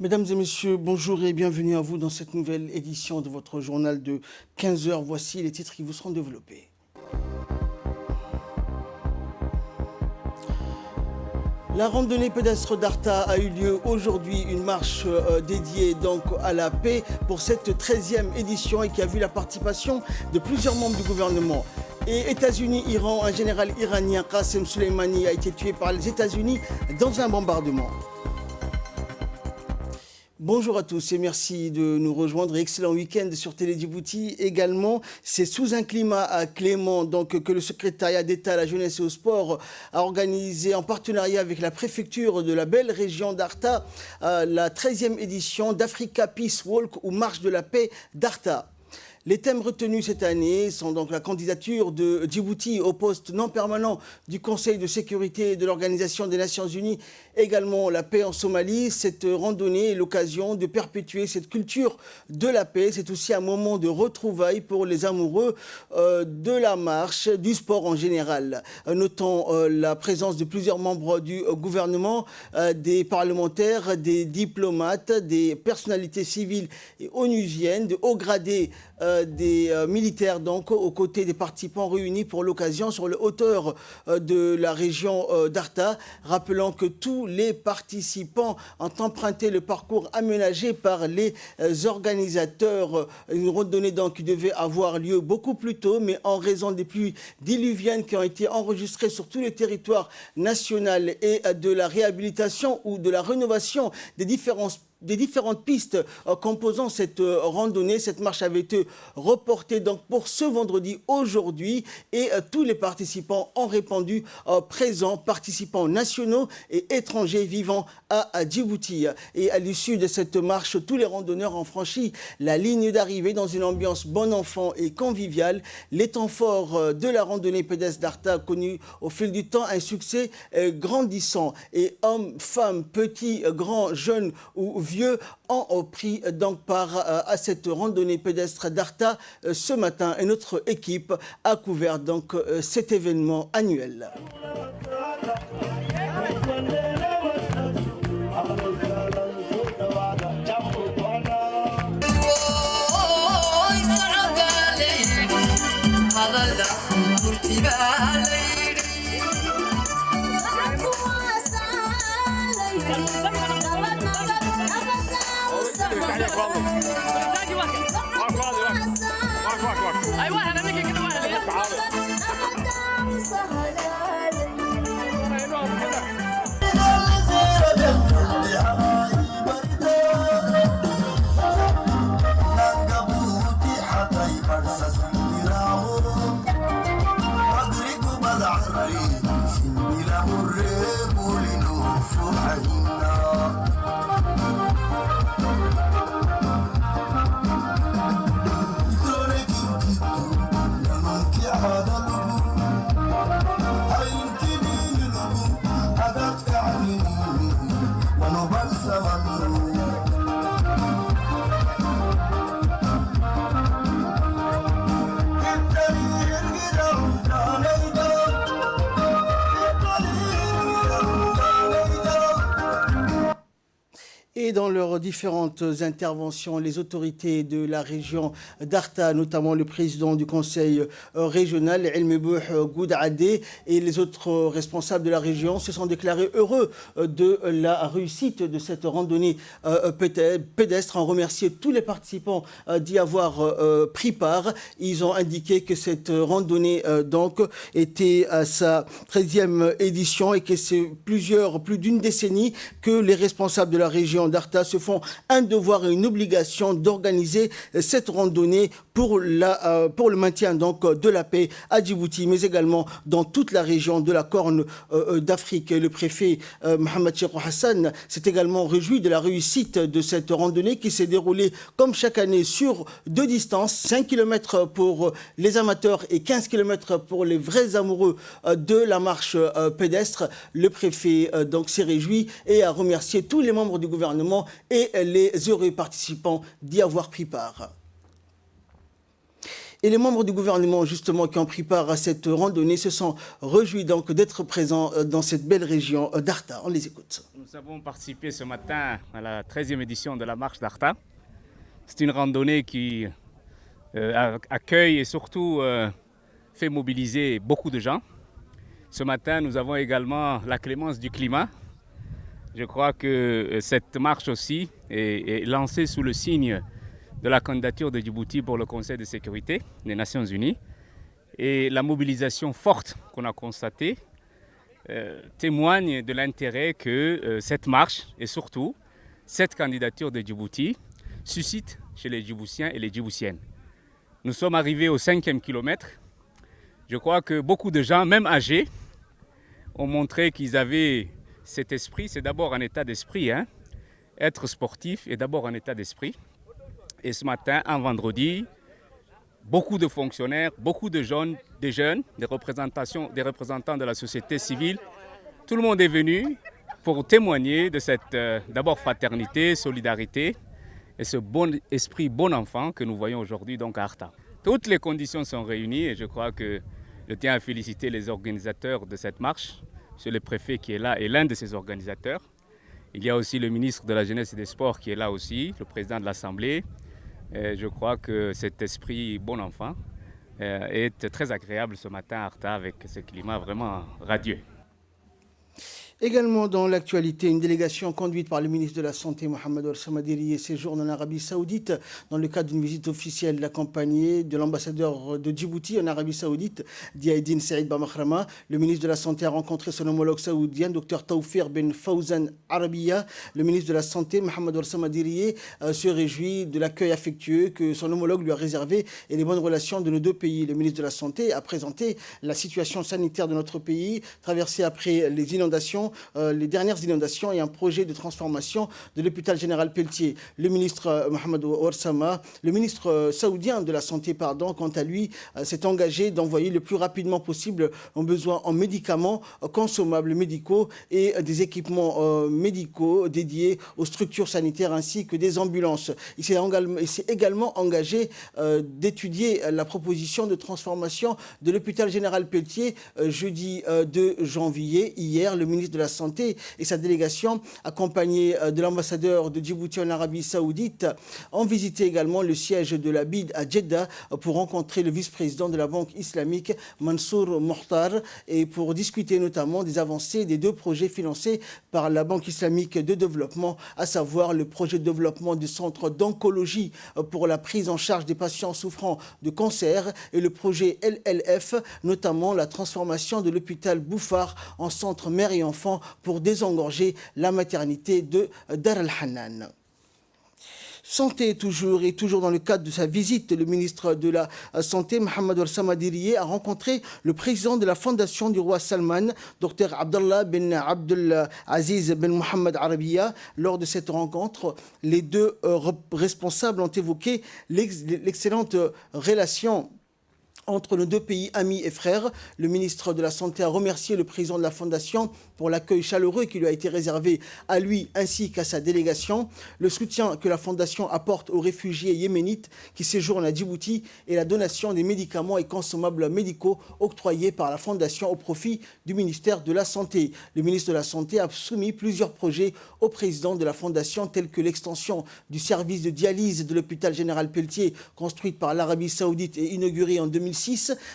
Mesdames et messieurs, bonjour et bienvenue à vous dans cette nouvelle édition de votre journal de 15 heures. Voici les titres qui vous seront développés. La randonnée pédestre d'Arta a eu lieu aujourd'hui, une marche dédiée donc à la paix pour cette 13e édition et qui a vu la participation de plusieurs membres du gouvernement. Et États-Unis, Iran, un général iranien, Qasem Soleimani, a été tué par les États-Unis dans un bombardement. Bonjour à tous et merci de nous rejoindre. Excellent week-end sur Télé Djibouti. Également, c'est sous un climat clément donc, que le secrétariat d'État à la jeunesse et au sport a organisé en partenariat avec la préfecture de la belle région d'Arta la 13e édition d'Africa Peace Walk ou Marche de la paix d'Arta. Les thèmes retenus cette année sont donc la candidature de Djibouti au poste non permanent du Conseil de sécurité de l'Organisation des Nations Unies, également la paix en Somalie. Cette randonnée est l'occasion de perpétuer cette culture de la paix. C'est aussi un moment de retrouvailles pour les amoureux de la marche, du sport en général. Notons la présence de plusieurs membres du gouvernement, des parlementaires, des diplomates, des personnalités civiles et onusiennes, de hauts gradés, des militaires donc aux côtés des participants réunis pour l'occasion sur les hauteurs de la région d'Arta, rappelant que tous les participants ont emprunté le parcours aménagé par les organisateurs. Une randonnée donc qui devait avoir lieu beaucoup plus tôt, mais en raison des pluies diluviennes qui ont été enregistrées sur tous les territoires nationaux et de la réhabilitation ou de la rénovation des différentes pistes composant cette randonnée. Cette marche avait été reportée donc pour ce vendredi aujourd'hui et tous les participants ont répondu présents, participants nationaux et étrangers vivant à Djibouti. Et à l'issue de cette marche, tous les randonneurs ont franchi la ligne d'arrivée dans une ambiance bon enfant et conviviale. Les temps forts de la randonnée pédestre d'Arta a connu au fil du temps un succès grandissant. Et hommes, femmes, petits, grands, jeunes ou vieux ont pris donc part à cette randonnée pédestre d'Arta ce matin et notre équipe a couvert donc cet événement annuel. Et dans leurs différentes interventions, les autorités de la région d'Arta, notamment le président du conseil régional, Elmebouh Goudadé, et les autres responsables de la région se sont déclarés heureux de la réussite de cette randonnée pédestre, en remercié tous les participants d'y avoir pris part. Ils ont indiqué que cette randonnée donc était à sa 13e édition et que c'est plus d'une décennie que les responsables de la région d'Arta se font un devoir et une obligation d'organiser cette randonnée pour le maintien donc de la paix à Djibouti, mais également dans toute la région de la Corne d'Afrique. Le préfet Mohamed Cheikhou Hassan s'est également réjoui de la réussite de cette randonnée qui s'est déroulée comme chaque année sur 2 distances, 5 km pour les amateurs et 15 km pour les vrais amoureux de la marche pédestre. Le préfet donc s'est réjoui et a remercié tous les membres du gouvernement et les heureux participants d'y avoir pris part. Et les membres du gouvernement, justement, qui ont pris part à cette randonnée, se sont réjouis donc d'être présents dans cette belle région d'Arta. On les écoute. Nous avons participé ce matin à la 13e édition de la marche d'Arta. C'est une randonnée qui accueille et surtout fait mobiliser beaucoup de gens. Ce matin, nous avons également la clémence du climat. Je crois que cette marche aussi est lancée sous le signe de la candidature de Djibouti pour le Conseil de sécurité des Nations Unies. Et la mobilisation forte qu'on a constatée témoigne de l'intérêt que cette marche et surtout cette candidature de Djibouti suscite chez les Djiboutiens et les Djiboutiennes. Nous sommes arrivés au 5e kilomètre. Je crois que beaucoup de gens, même âgés, ont montré qu'ils avaient cet esprit. C'est d'abord un état d'esprit. Être sportif est d'abord un état d'esprit. Et ce matin, un vendredi, beaucoup de fonctionnaires, beaucoup de jeunes, des représentants de la société civile, tout le monde est venu pour témoigner de cette d'abord fraternité, solidarité et ce bon esprit, bon enfant que nous voyons aujourd'hui donc à Arta. Toutes les conditions sont réunies et je crois que je tiens à féliciter les organisateurs de cette marche. Monsieur le préfet qui est là est l'un de ces organisateurs. Il y a aussi le ministre de la Jeunesse et des Sports qui est là aussi, le président de l'Assemblée. Je crois que cet esprit bon enfant est très agréable ce matin à Arta avec ce climat vraiment radieux. Également dans l'actualité, une délégation conduite par le ministre de la Santé, Mohamed Ouassama Dirie, séjourne en Arabie Saoudite dans le cadre d'une visite officielle accompagnée de l'ambassadeur de Djibouti en Arabie Saoudite, Diaïdine Saïd Bamakhrama. Le ministre de la Santé a rencontré son homologue saoudien, Dr Taoufir Ben Fawzan Arabiya. Le ministre de la Santé, Mohamed Ouassama Dirie, se réjouit de l'accueil affectueux que son homologue lui a réservé et les bonnes relations de nos deux pays. Le ministre de la Santé a présenté la situation sanitaire de notre pays, traversée après les inondations, les dernières inondations et un projet de transformation de l'hôpital général Pelletier. Le ministre Mohamed Ouassama, le ministre saoudien de la Santé, quant à lui, s'est engagé d'envoyer le plus rapidement possible un besoin en médicaments, consommables médicaux et des équipements médicaux dédiés aux structures sanitaires ainsi que des ambulances. Il s'est également engagé d'étudier la proposition de transformation de l'hôpital général Pelletier jeudi 2 janvier. Hier, le ministre de la Santé et sa délégation, accompagnée de l'ambassadeur de Djibouti en Arabie Saoudite, ont visité également le siège de la BID à Jeddah pour rencontrer le vice-président de la Banque islamique, Mansour Mokhtar, et pour discuter notamment des avancées des deux projets financés par la Banque islamique de développement, à savoir le projet de développement du centre d'oncologie pour la prise en charge des patients souffrant de cancer et le projet LLF, notamment la transformation de l'hôpital Bouffar en centre mère et enfant pour désengorger la maternité de Dar al-Hanan. Santé toujours, et toujours dans le cadre de sa visite, le ministre de la Santé, Mohamed Ouassama Dirie, a rencontré le président de la fondation du roi Salman, Dr Abdallah Ben Abdel Aziz Ben Mohamed Arabiya. Lors de cette rencontre, les deux responsables ont évoqué l'excellente relation entre nos deux pays amis et frères. Le ministre de la Santé a remercié le président de la Fondation pour l'accueil chaleureux qui lui a été réservé à lui ainsi qu'à sa délégation, le soutien que la Fondation apporte aux réfugiés yéménites qui séjournent à Djibouti et la donation des médicaments et consommables médicaux octroyés par la Fondation au profit du ministère de la Santé. Le ministre de la Santé a soumis plusieurs projets au président de la Fondation tels que l'extension du service de dialyse de l'hôpital général Pelletier construite par l'Arabie Saoudite et inaugurée en 2006,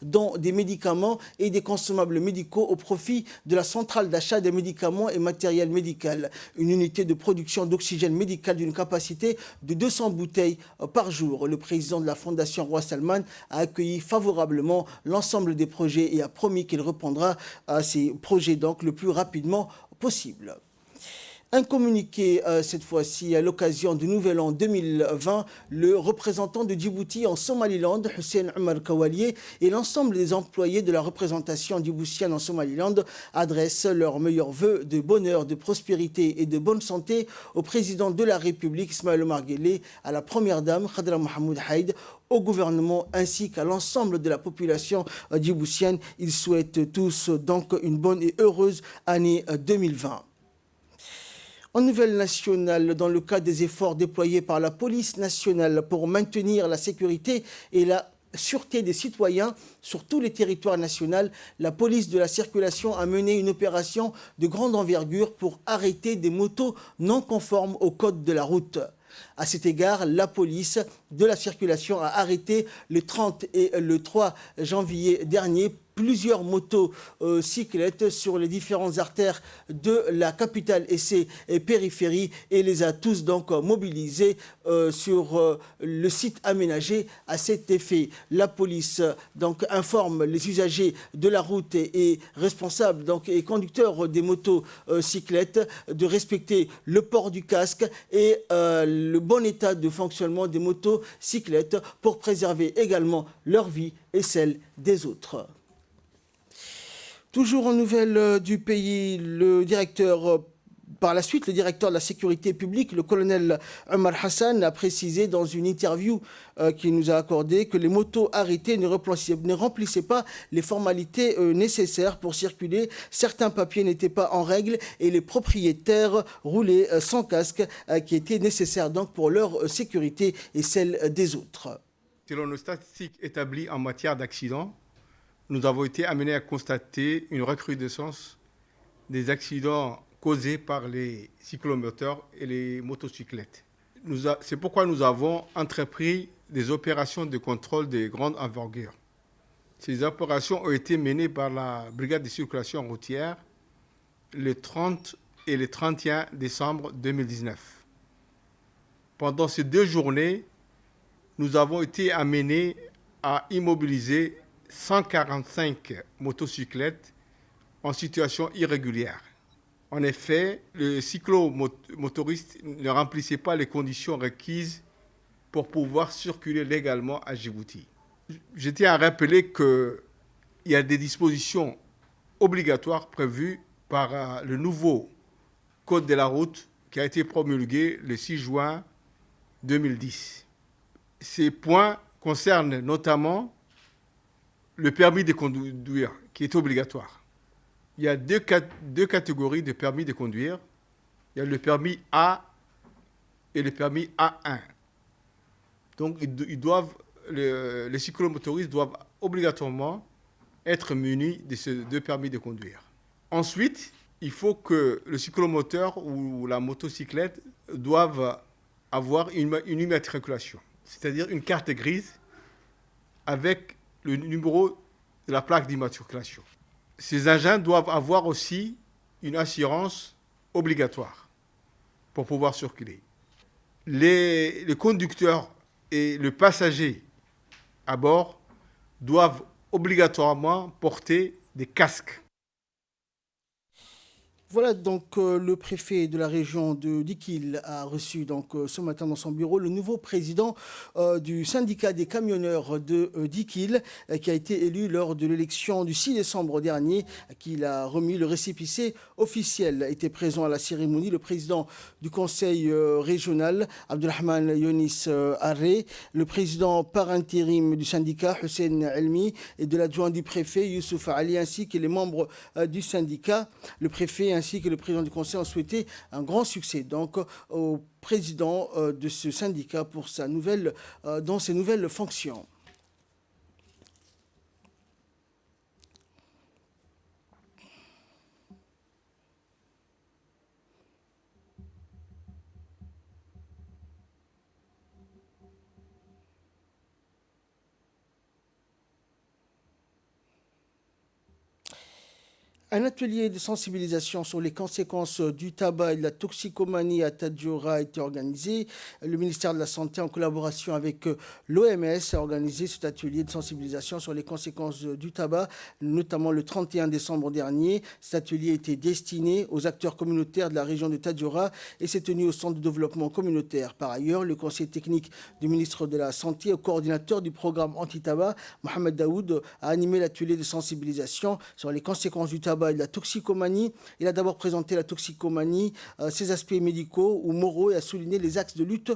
dont des médicaments et des consommables médicaux au profit de la centrale d'achat des médicaments et matériel médical. Une unité de production d'oxygène médical d'une capacité de 200 bouteilles par jour. Le président de la Fondation Roi Salman a accueilli favorablement l'ensemble des projets et a promis qu'il répondra à ces projets donc le plus rapidement possible. Un communiqué, cette fois-ci, à l'occasion du Nouvel An 2020, le représentant de Djibouti en Somaliland, Hussein Omar Kawalié, et l'ensemble des employés de la représentation djiboutienne en Somaliland adressent leurs meilleurs vœux de bonheur, de prospérité et de bonne santé au président de la République, Ismaël Omar Guelleh, à la première dame, Khadra Mohamed Haïd, au gouvernement ainsi qu'à l'ensemble de la population djiboutienne. Ils souhaitent tous donc une bonne et heureuse année 2020. En nouvelle nationale, dans le cadre des efforts déployés par la police nationale pour maintenir la sécurité et la sûreté des citoyens sur tous les territoires nationaux, la police de la circulation a mené une opération de grande envergure pour arrêter des motos non conformes au code de la route. À cet égard, la police de la circulation a arrêté le 30 et le 3 janvier dernier plusieurs motocyclettes sur les différentes artères de la capitale et ses périphéries et les a tous donc mobilisés sur le site aménagé à cet effet. La police donc informe les usagers de la route et responsables donc, et conducteurs des motocyclettes de respecter le port du casque et le bon état de fonctionnement des motocyclettes pour préserver également leur vie et celle des autres. Toujours en nouvelles du pays, par la suite, le directeur de la sécurité publique, le colonel Omar Hassan, a précisé dans une interview qu'il nous a accordée que les motos arrêtées ne remplissaient pas les formalités nécessaires pour circuler. Certains papiers n'étaient pas en règle et les propriétaires roulaient sans casque, qui était nécessaire donc pour leur sécurité et celle des autres. Selon nos statistiques établies en matière d'accidents, nous avons été amenés à constater une recrudescence des accidents causés par les cyclomoteurs et les motocyclettes. C'est pourquoi nous avons entrepris des opérations de contrôle de grande envergure. Ces opérations ont été menées par la brigade de circulation routière le 30 et le 31 décembre 2019. Pendant ces 2 journées, nous avons été amenés à immobiliser 145 motocyclettes en situation irrégulière. En effet, le cyclomotoriste ne remplissait pas les conditions requises pour pouvoir circuler légalement à Djibouti. Je tiens à rappeler qu'il y a des dispositions obligatoires prévues par le nouveau Code de la route qui a été promulgué le 6 juin 2010. Ces points concernent notamment le permis de conduire qui est obligatoire. Il y a deux catégories de permis de conduire. Il y a le permis A et le permis A1. Donc, les cyclomotoristes doivent obligatoirement être munis de ces 2 permis de conduire. Ensuite, il faut que le cyclomoteur ou la motocyclette doivent avoir une immatriculation, c'est-à-dire une carte grise avec le numéro de la plaque d'immatriculation. Ces engins doivent avoir aussi une assurance obligatoire pour pouvoir circuler. Les conducteurs et le passager à bord doivent obligatoirement porter des casques. Voilà donc le préfet de la région de Dikil a reçu donc ce matin dans son bureau le nouveau président du syndicat des camionneurs de Dikil qui a été élu lors de l'élection du 6 décembre dernier, qu'il a remis le récépissé officiel. Était présent à la cérémonie le président du conseil régional Abdelrahman Yonis Arré, le président par intérim du syndicat Hussein Elmi et de l'adjoint du préfet Youssouf Ali ainsi que les membres du syndicat. Le préfet ainsi que le président du conseil ont souhaité un grand succès donc au président de ce syndicat pour dans ses nouvelles fonctions. Un atelier de sensibilisation sur les conséquences du tabac et de la toxicomanie à Tadjoura a été organisé. Le ministère de la Santé, en collaboration avec l'OMS, a organisé cet atelier de sensibilisation sur les conséquences du tabac, notamment le 31 décembre dernier. Cet atelier était destiné aux acteurs communautaires de la région de Tadjoura et s'est tenu au Centre de développement communautaire. Par ailleurs, le conseiller technique du ministre de la Santé, au coordinateur du programme anti-tabac, Mohamed Daoud, a animé l'atelier de sensibilisation sur les conséquences du tabac tabac et de la toxicomanie. Il a d'abord présenté la toxicomanie, ses aspects médicaux ou moraux, et a souligné les axes de lutte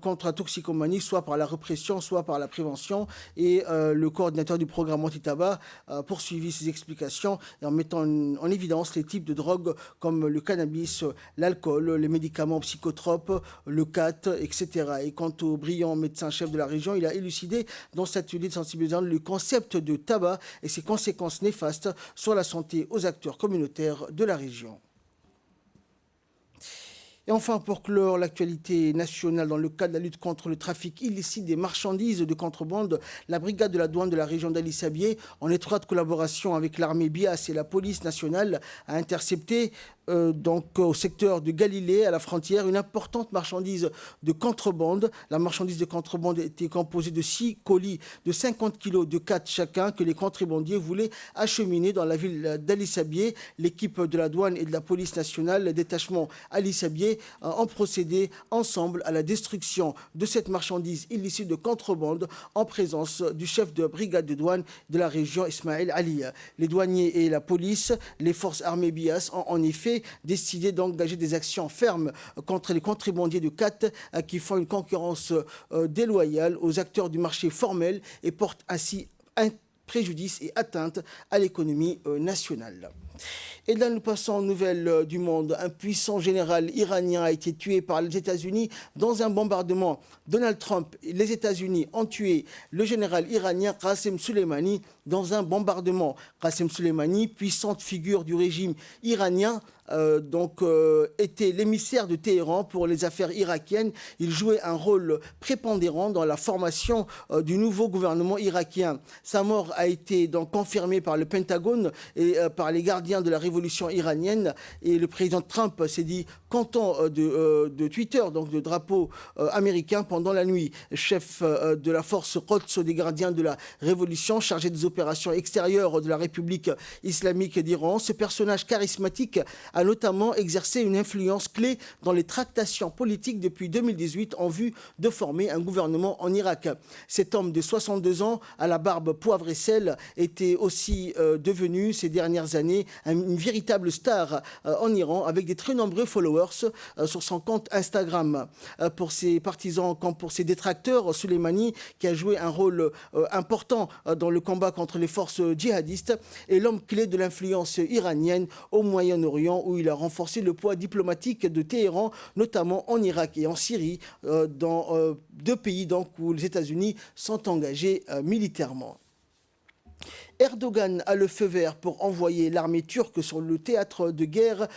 contre la toxicomanie, soit par la répression, soit par la prévention. Et le coordinateur du programme anti-tabac a poursuivi ses explications en mettant en évidence les types de drogues comme le cannabis, l'alcool, les médicaments psychotropes, le khat, etc. Et quant au brillant médecin-chef de la région, il a élucidé dans cet atelier de sensibilisation le concept de tabac et ses conséquences néfastes sur la santé aux acteurs communautaires de la région. Et enfin, pour clore l'actualité nationale, dans le cadre de la lutte contre le trafic illicite des marchandises de contrebande, la brigade de la douane de la région d'Ali Sabié, en étroite collaboration avec l'armée BIAS et la police nationale, a intercepté donc au secteur de Galilée, à la frontière, une importante marchandise de contrebande. La marchandise de contrebande était composée de 6 colis de 50 kg de khat chacun que les contrebandiers voulaient acheminer dans la ville d'Ali Sabié. L'équipe de la douane et de la police nationale, le détachement Ali Sabié, ont procédé ensemble à la destruction de cette marchandise illicite de contrebande en présence du chef de brigade de douane de la région, Ismaël Ali. Les douaniers et la police, les forces armées BIAS ont en effet décidé d'engager des actions fermes contre les contrebandiers de khat qui font une concurrence déloyale aux acteurs du marché formel et portent ainsi un préjudice et atteinte à l'économie nationale. Et là, nous passons aux nouvelles du monde. Un puissant général iranien a été tué par les États-Unis dans un bombardement. Donald Trump et les États-Unis ont tué le général iranien Qassem Soleimani dans un bombardement. Qassem Soleimani, puissante figure du régime iranien, était l'émissaire de Téhéran pour les affaires irakiennes. Il jouait un rôle prépondérant dans la formation du nouveau gouvernement irakien. Sa mort a été donc confirmée par le Pentagone et par les gardiens de la révolution iranienne. Et le président Trump s'est dit content de Twitter, donc de drapeau américain pendant la nuit. Chef de la force Quds des gardiens de la révolution, chargé des opérations extérieures de la République islamique d'Iran, ce personnage charismatique a notamment exercé une influence clé dans les tractations politiques depuis 2018 en vue de former un gouvernement en Irak. Cet homme de 62 ans, à la barbe poivre et sel, était aussi devenu ces dernières années une véritable star en Iran, avec des très nombreux followers sur son compte Instagram. Pour ses partisans comme pour ses détracteurs, Soleimani, qui a joué un rôle important dans le combat contre les forces djihadistes, est l'homme clé de l'influence iranienne au Moyen-Orient, où il a renforcé le poids diplomatique de Téhéran, notamment en Irak et en Syrie, dans deux pays donc, où les États-Unis sont engagés militairement. Erdogan a le feu vert pour envoyer l'armée turque sur le théâtre de guerre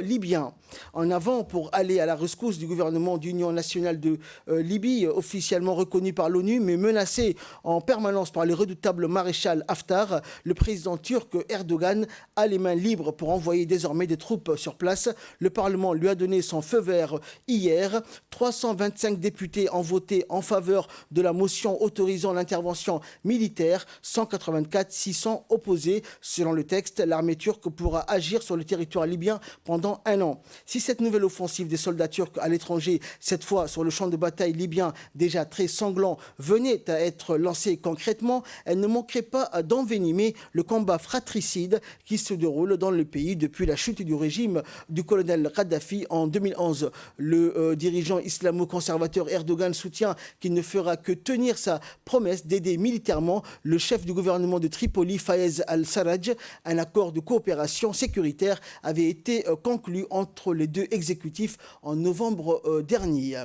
libyen. En avant pour aller à la rescousse du gouvernement d'union nationale de Libye, officiellement reconnu par l'ONU, mais menacé en permanence par le redoutable maréchal Haftar, le président turc Erdogan a les mains libres pour envoyer désormais des troupes sur place. Le Parlement lui a donné son feu vert hier. 325 députés ont voté en faveur de la motion autorisant l'intervention militaire, 184, 600 opposés. Selon le texte, l'armée turque pourra agir sur le territoire libyen pendant un an. Si cette nouvelle offensive des soldats turcs à l'étranger, cette fois sur le champ de bataille libyen déjà très sanglant, venait à être lancée concrètement, elle ne manquerait pas d'envenimer le combat fratricide qui se déroule dans le pays depuis la chute du régime du colonel Kadhafi en 2011. Le dirigeant islamo-conservateur Erdogan soutient qu'il ne fera que tenir sa promesse d'aider militairement le chef du gouvernement de Tripoli, Fayez al-Sarraj. Un accord de coopération sécuritaire avait été conclu entre les deux exécutifs en novembre dernier.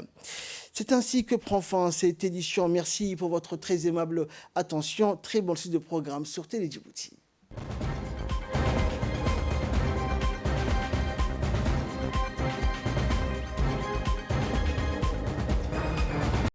C'est ainsi que prend fin cette édition. Merci pour votre très aimable attention. Très bon suite de programme sur Télé Djibouti.